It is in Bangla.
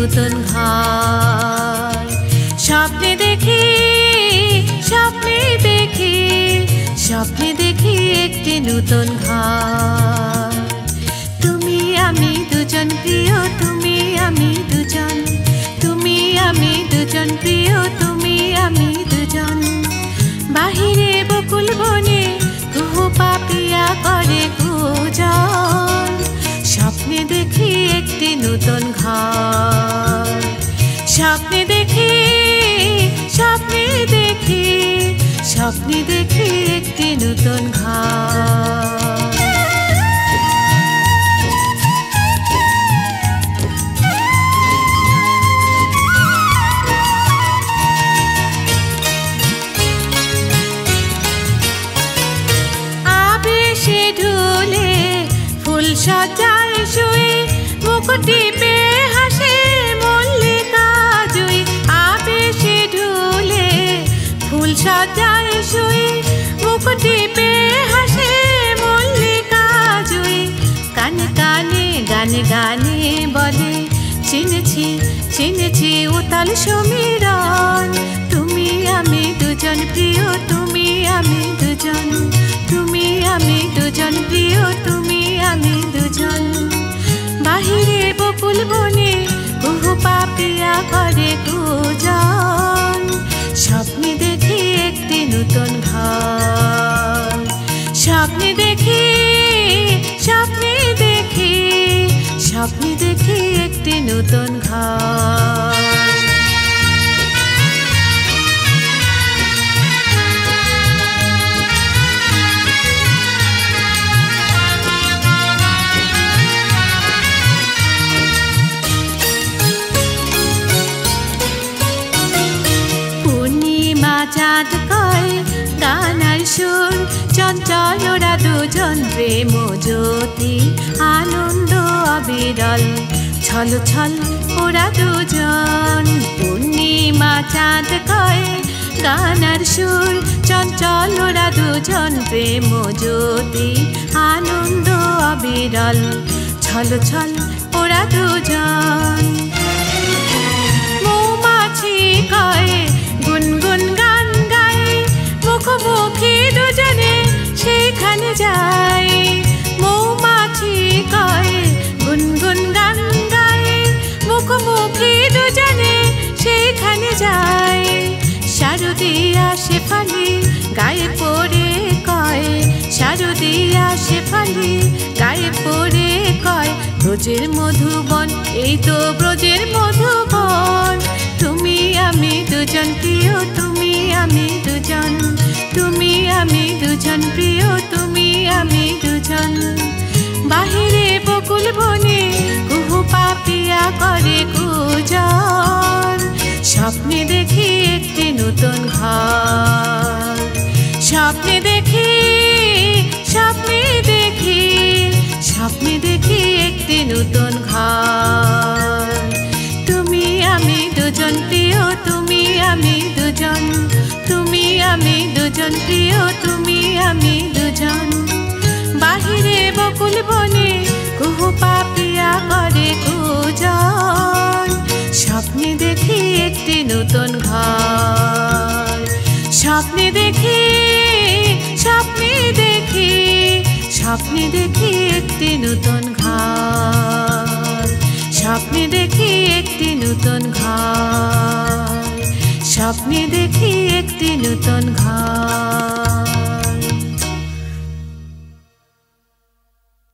নূতন ঘর। স্বপ্নে দেখি স্বপ্নে দেখি স্বপ্নে দেখি একটি নূতন ঘর। তুমি আমি দুজন প্রিয়, তুমি আমি দুজন, তুমি আমি দুজন প্রিয়, তুমি আমি দুজন। বাহিরে বকুল বনে কুহু পাপিয়া করে কুজন। স্বপ্নে দেখি একটি নূতন ঘর। স্বপ্নে দেখি স্বপ্নে দেখি স্বপ্নে দেখি একটি নূতন ঘর। আবেশে ঢুলে ফুল সাজায় শুয়ে, মুকুটি পে হাসে মল্লিকা জুই। আবেশে ঢুলে ফুল সাজায় শুয়ে, মুকুটি পে হাসে মল্লিকা জুই। কানে কানে গানে গানে বলে চিনেছি চিনেছি উতাল সমীরণ। তুমি আমি দুজন প্রিয়, তুমি আমি দুজন, তুমি আমি দুজন প্রিয়, তুমি আমি দুজন। বাহিরে বকুল বনে কুহু পাপিয়া করে কুজন। স্বপ্নে দেখি একটি নূতন ঘর। স্বপ্নে দেখি স্বপ্নে দেখি স্বপ্নে দেখি একটি নূতন ঘর। চাঁদ কয় গানার সুর, চঞ্চল ওরা দুজন প্রেম জ্যোতি, আনন্দ অবিরল ছল ছল ওরা দুজন। পূর্ণিমা চাঁদ কয় গানার সুর, চঞ্চল ওরা দুজন প্রেম জ্যোতি, আনন্দ অবিরল ছল ছল ওরা দুজন। মৌমাছি কয় গুনগুন গান গায়, মুখোমুখি দুজনে সেখানে যায়। মৌমাছি কয় গুনগুন গান গায়, মুখোমুখি দুজনে সেখানে যায়। শারদিয়া শেফালি গায়ে পড়ে কয়, শারদিয়া শেফালি গায়ে পড়ে কয়, ব্রজের মধুবন এই তো ব্রজের মধুবন। তুমি আমি দুজন প্রিয়, তুমি আমি দুজন, তুমি আমি দুজন প্রিয়, তুমি আমি দুজন। বাহিরে বকুল বনে কুহু পাপিয়া করে কুজন। স্বপ্নে দেখি একটি নূতন ঘর। স্বপ্নে দেখি স্বপ্নে দেখি স্বপ্নে দেখি একটি নূতন ঘর। তুমি আমি দুজন প্রিয়, তুমি আমি দুজন, তুমি আমি দুজন প্রিয়, তুমি আমি দুজন। বাহিরে বকুল বনে কুহু পাপিয়া করে কুজন। স্বপ্নে দেখি একটি নূতন ঘর। স্বপ্নে দেখি স্বপ্নে দেখি স্বপ্নে দেখি একটি নূতন ঘর। স্বপ্নে দেখি একটি নূতন ঘর। স্বপ্নে দেখি একটি নূতন ঘর।